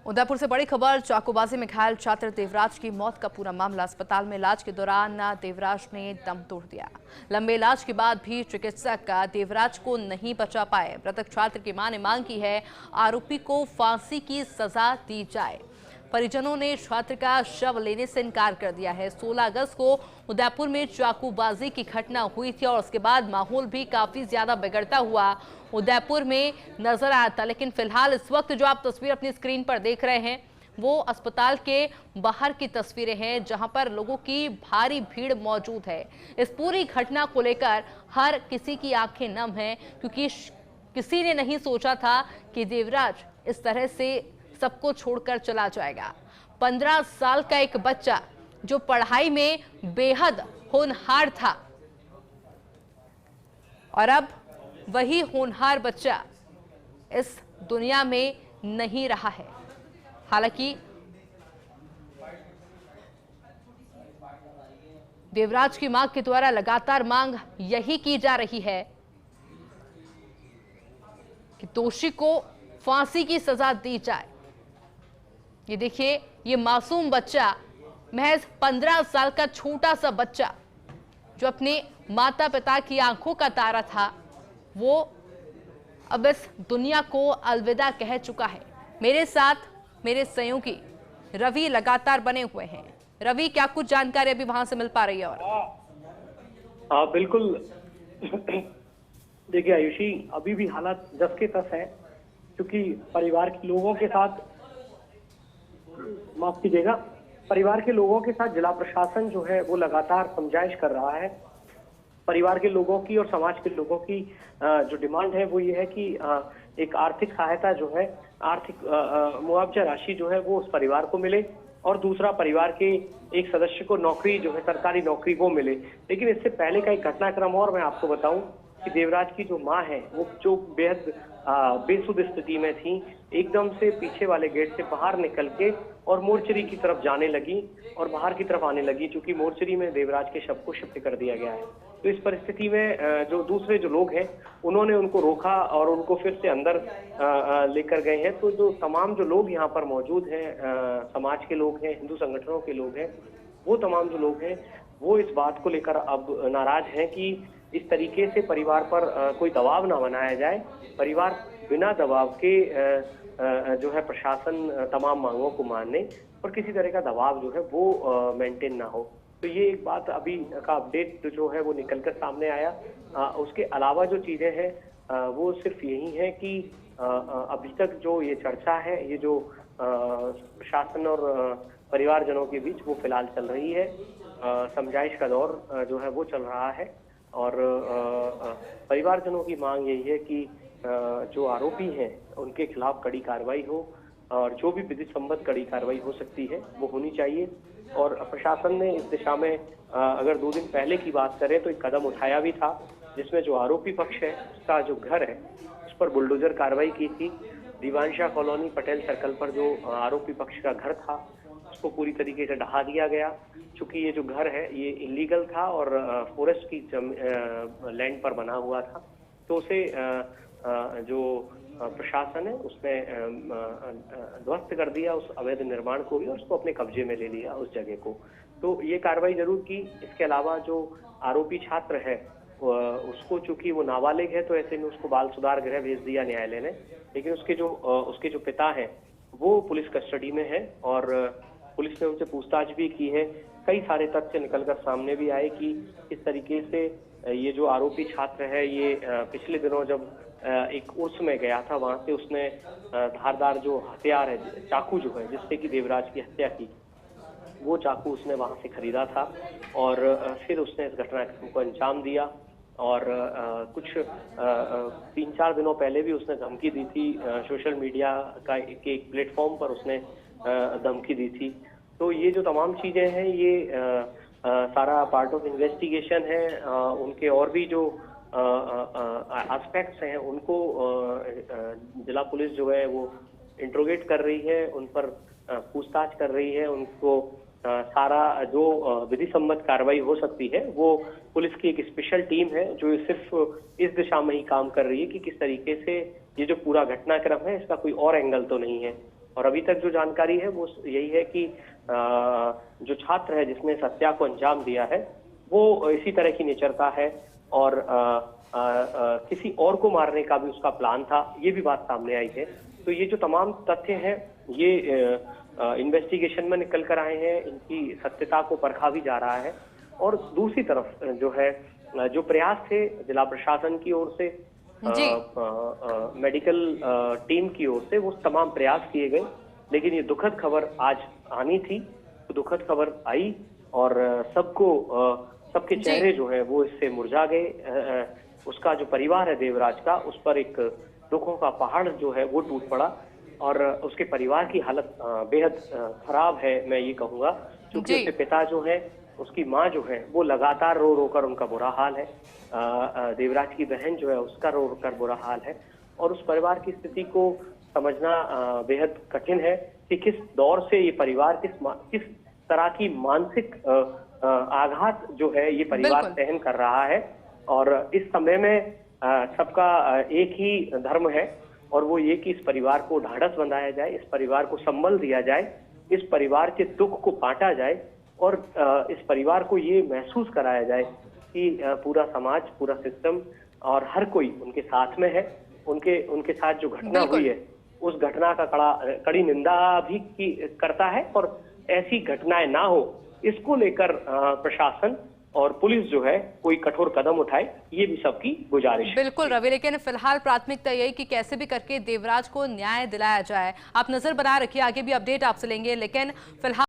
उदयपुर से बड़ी खबर, चाकूबाजी में घायल छात्र देवराज की मौत का पूरा मामला। अस्पताल में इलाज के दौरान देवराज ने दम तोड़ दिया। लंबे इलाज के बाद भी चिकित्सक देवराज को नहीं बचा पाए। मृतक छात्र की मां ने मांग की है आरोपी को फांसी की सजा दी जाए। परिजनों ने छात्र का शव लेने से इनकार कर दिया है। 16 अगस्त को उदयपुर में चाकूबाजी की घटना हुई थी और उसके बाद माहौल भी काफी ज्यादा बिगड़ता हुआ उदयपुर में नजर आया था। लेकिन फिलहाल इस वक्त जो आप तस्वीर अपनी स्क्रीन पर देख रहे हैं वो अस्पताल के बाहर की तस्वीरें हैं, जहां पर लोगों की भारी भीड़ मौजूद है। इस पूरी घटना को लेकर हर किसी की आंखें नम हैं, क्योंकि किसी ने नहीं सोचा था कि देवराज इस तरह से सबको छोड़कर चला जाएगा। 15 साल का एक बच्चा जो पढ़ाई में बेहद होनहार था और अब वही होनहार बच्चा इस दुनिया में नहीं रहा है। हालांकि देवराज की मां के द्वारा लगातार मांग यही की जा रही है कि दोषी को फांसी की सजा दी जाए। ये देखिए, ये मासूम बच्चा, महज 15 साल का छोटा सा बच्चा जो अपने माता पिता की आंखों का तारा था, वो अब इस दुनिया को अलविदा कह चुका है। मेरे साथ मेरे सहयोगी रवि लगातार बने हुए हैं। रवि, क्या कुछ जानकारी अभी वहां से मिल पा रही है? और बिल्कुल। देखिए आयुषी, अभी भी हालात जस के तस है, क्योंकि परिवार के लोगों के साथ, माफ कीजिएगा, परिवार के लोगों के साथ जिला प्रशासन जो है वो लगातार समझाइश कर रहा है। परिवार के लोगों की और समाज के लोगों की जो डिमांड है वो ये है कि एक आर्थिक सहायता जो है, आर्थिक मुआवजा राशि जो है वो उस परिवार को मिले, और दूसरा परिवार के एक सदस्य को नौकरी जो है, सरकारी नौकरी, वो मिले। लेकिन इससे पहले का एक घटनाक्रम और मैं आपको बताऊं कि देवराज की जो माँ है वो जो बेहद बेसुध स्थिति में थी, एकदम से पीछे वाले गेट से बाहर निकल के और मोर्चरी की तरफ जाने लगी और बाहर की तरफ आने लगी, क्योंकि मोर्चरी में देवराज के शव को शिफ्ट कर दिया गया है। तो इस परिस्थिति में जो दूसरे जो लोग हैं उन्होंने उनको रोका और उनको फिर से अंदर लेकर गए हैं। तो जो तमाम जो लोग यहाँ पर मौजूद हैं, समाज के लोग हैं, हिंदू संगठनों के लोग हैं, वो तमाम जो लोग हैं वो इस बात को लेकर अब नाराज हैं कि इस तरीके से परिवार पर कोई दबाव ना बनाया जाए। परिवार बिना दबाव के जो है प्रशासन तमाम मांगों को मानने और किसी तरह का दबाव जो है वो मेंटेन ना हो। तो ये एक बात अभी का अपडेट जो है वो निकलकर सामने आया। उसके अलावा जो चीजें हैं वो सिर्फ यही है कि अभी तक जो ये चर्चा है, ये जो प्रशासन और परिवारजनों के बीच वो फिलहाल चल रही है। समझाइश का दौर जो है वो चल रहा है और परिवारजनों की मांग यही है कि जो आरोपी हैं उनके खिलाफ कड़ी कार्रवाई हो और जो भी विधि सम्मत कड़ी कार्रवाई हो सकती है वो होनी चाहिए। और प्रशासन ने इस दिशा में अगर 2 दिन पहले की बात करें तो एक कदम उठाया भी था, जिसमें जो आरोपी पक्ष है उसका जो घर है उस पर बुलडोजर कार्रवाई की थी। दीवानशाह कॉलोनी पटेल सर्कल पर जो आरोपी पक्ष का घर था उसको पूरी तरीके से ढहा दिया गया। चूंकि ये जो घर है ये इलीगल था और फॉरेस्ट की लैंड पर बना हुआ था, तो उसे जो प्रशासन है उसने ध्वस्त कर दिया उस अवैध निर्माण को भी और उसको अपने कब्जे में ले लिया उस जगह को। तो ये कार्रवाई जरूर की। इसके अलावा जो आरोपी छात्र है उसको, चूंकि वो नाबालिग है तो ऐसे में उसको बाल सुधार गृह भेज दिया न्यायालय ने, लेकिन उसके जो पिता है वो पुलिस कस्टडी में है और पुलिस ने उनसे पूछताछ भी की है। कई सारे तथ्य निकलकर सामने भी आए कि इस तरीके से ये जो आरोपी छात्र है ये पिछले दिनों जब एक उर्स में गया था, वहां से उसने धारदार जो हथियार है, चाकू जो है जिससे कि देवराज की हत्या की, वो चाकू उसने वहां से खरीदा था और फिर उसने इस घटनाक्रम को अंजाम दिया। और कुछ 3-4 दिनों पहले भी उसने धमकी दी थी, सोशल मीडिया का एक प्लेटफॉर्म पर उसने धमकी दी थी। तो ये जो तमाम चीजें हैं ये सारा पार्ट ऑफ इन्वेस्टिगेशन है। उनके और भी जो एस्पेक्ट्स हैं उनको जिला पुलिस जो है वो इंट्रोगेट कर रही है, उन पर पूछताछ कर रही है। उनको सारा जो विधि सम्मत कार्रवाई हो सकती है वो पुलिस की एक स्पेशल टीम है जो सिर्फ इस दिशा में ही काम कर रही है कि किस तरीके से ये जो पूरा घटनाक्रम है इसका कोई और एंगल तो नहीं है। और अभी तक जो जानकारी है वो यही है कि जो छात्र है जिसने इस हत्या को अंजाम दिया है वो इसी तरह की नेचर का है और किसी और को मारने का भी उसका प्लान था, ये भी बात सामने आई है। तो ये जो तमाम तथ्य हैं ये इन्वेस्टिगेशन में निकल कर आए हैं, इनकी सत्यता को परखा भी जा रहा है। और दूसरी तरफ जो है जो प्रयास थे जिला प्रशासन की ओर से, मेडिकल टीम की ओर से, वो तमाम प्रयास किए गए, लेकिन ये दुखद खबर आज आनी थी, तो दुखद खबर आई और सबके चेहरे जो है वो इससे मुरझा गए। उसका जो परिवार है देवराज का, उस पर एक दुखों का पहाड़ जो है वो टूट पड़ा और उसके परिवार की हालत बेहद खराब है, मैं ये कहूँगा, क्योंकि उसके पिता जो है, उसकी माँ जो है वो लगातार रो रो कर, उनका बुरा हाल है। देवराज की बहन जो है उसका रो रो कर बुरा हाल है और उस परिवार की स्थिति को समझना बेहद कठिन है कि किस दौर से ये परिवार किस तरह की मानसिक आघात जो है ये परिवार सहन कर रहा है। और इस समय में सबका एक ही धर्म है और वो ये कि इस परिवार को ढाढ़स बंधाया जाए, इस परिवार को संबल दिया जाए, इस परिवार के दुख को बांटा जाए और इस परिवार को ये महसूस कराया जाए कि पूरा समाज, पूरा सिस्टम और हर कोई उनके साथ में है। उनके साथ जो घटना हुई है उस घटना का कड़ी निंदा भी करता है और ऐसी घटनाएं ना हो, इसको लेकर प्रशासन और पुलिस जो है कोई कठोर कदम उठाए, ये भी सबकी गुजारिश है। बिल्कुल रवि, लेकिन फिलहाल प्राथमिकता यही कि कैसे भी करके देवराज को न्याय दिलाया जाए। आप नजर बनाए रखिए, आगे भी अपडेट आपसे लेंगे, लेकिन फिलहाल